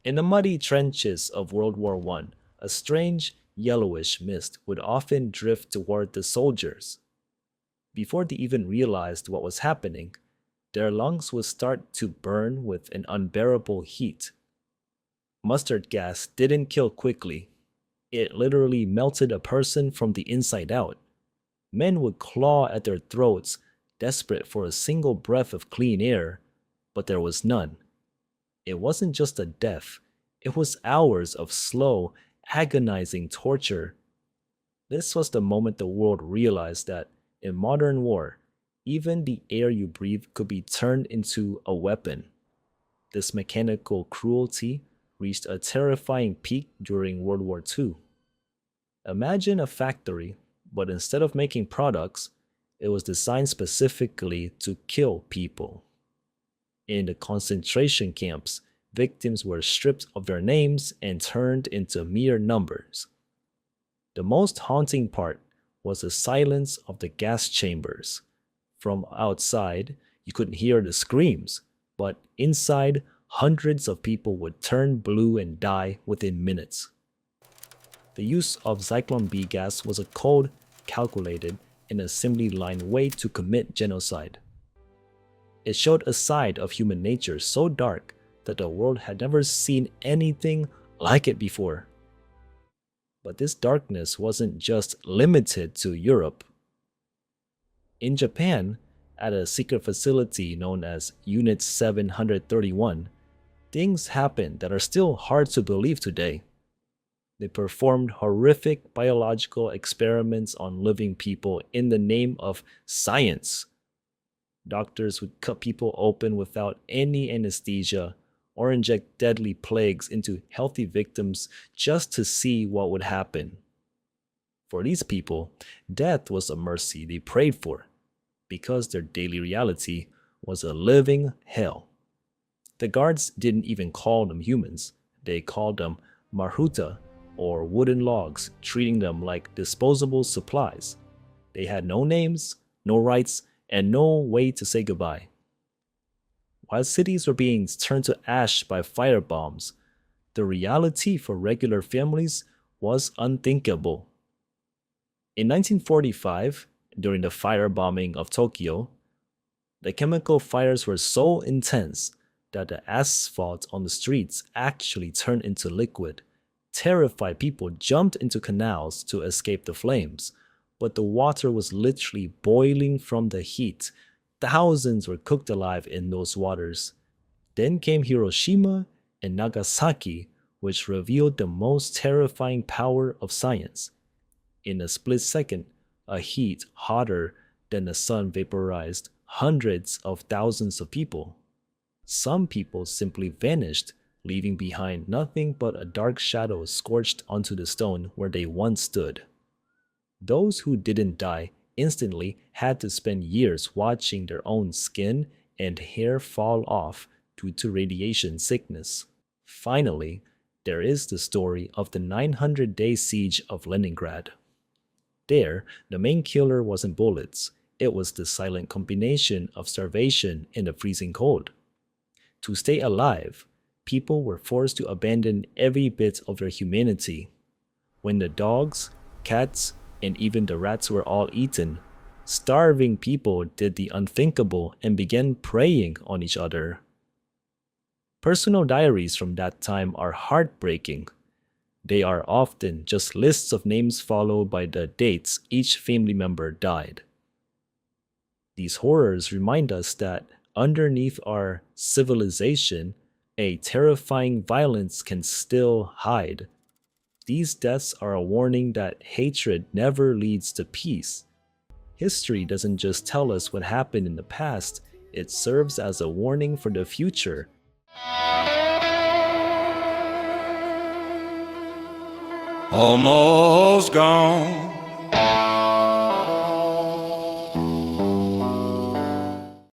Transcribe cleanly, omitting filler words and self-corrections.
In the muddy trenches of World War I, a strange yellowish mist would often drift toward the soldiers. Before they even realized what was happening, their lungs would start to burn with an unbearable heat. Mustard gas didn't kill quickly. It literally melted a person from the inside out. Men would claw at their throats, desperate for a single breath of clean air, but there was none. It wasn't just a death, it was hours of slow, agonizing torture. This was the moment the world realized that, in modern war, even the air you breathe could be turned into a weapon. This mechanical cruelty reached a terrifying peak during World War II. Imagine a factory, but instead of making products, it was designed specifically to kill people. In the concentration camps, victims were stripped of their names and turned into mere numbers. The most haunting part was the silence of the gas chambers. From outside, you couldn't hear the screams, but inside, hundreds of people would turn blue and die within minutes. The use of Zyklon B gas was a cold, calculated, and assembly line way to commit genocide. It showed a side of human nature so dark that the world had never seen anything like it before. But this darkness wasn't just limited to Europe. In Japan, at a secret facility known as Unit 731, things happened that are still hard to believe today. They performed horrific biological experiments on living people in the name of science. Doctors would cut people open without any anesthesia or inject deadly plagues into healthy victims just to see what would happen. For these people, death was a mercy they prayed for, because their daily reality was a living hell. The guards didn't even call them humans, they called them marhuta, or wooden logs, treating them like disposable supplies. They had no names, no rights, and no way to say goodbye. While cities were being turned to ash by firebombs, the reality for regular families was unthinkable. In 1945, during the firebombing of Tokyo, the chemical fires were so intense that the asphalt on the streets actually turned into liquid. Terrified people jumped into canals to escape the flames, but the water was literally boiling from the heat. Thousands were cooked alive in those waters. Then came Hiroshima and Nagasaki, which revealed the most terrifying power of science. In a split second, a heat hotter than the sun vaporized hundreds of thousands of people. Some people simply vanished, leaving behind nothing but a dark shadow scorched onto the stone where they once stood. Those who didn't die instantly had to spend years watching their own skin and hair fall off due to radiation sickness. Finally, there is the story of the 900-day siege of Leningrad. There, the main killer wasn't bullets, it was the silent combination of starvation and the freezing cold. To stay alive, people were forced to abandon every bit of their humanity. When the dogs, cats, and even the rats were all eaten, starving people did the unthinkable and began preying on each other. Personal diaries from that time are heartbreaking. They are often just lists of names followed by the dates each family member died. These horrors remind us that underneath our civilization, a terrifying violence can still hide. These deaths are a warning that hatred never leads to peace. History doesn't just tell us what happened in the past, it serves as a warning for the future. Almost gone.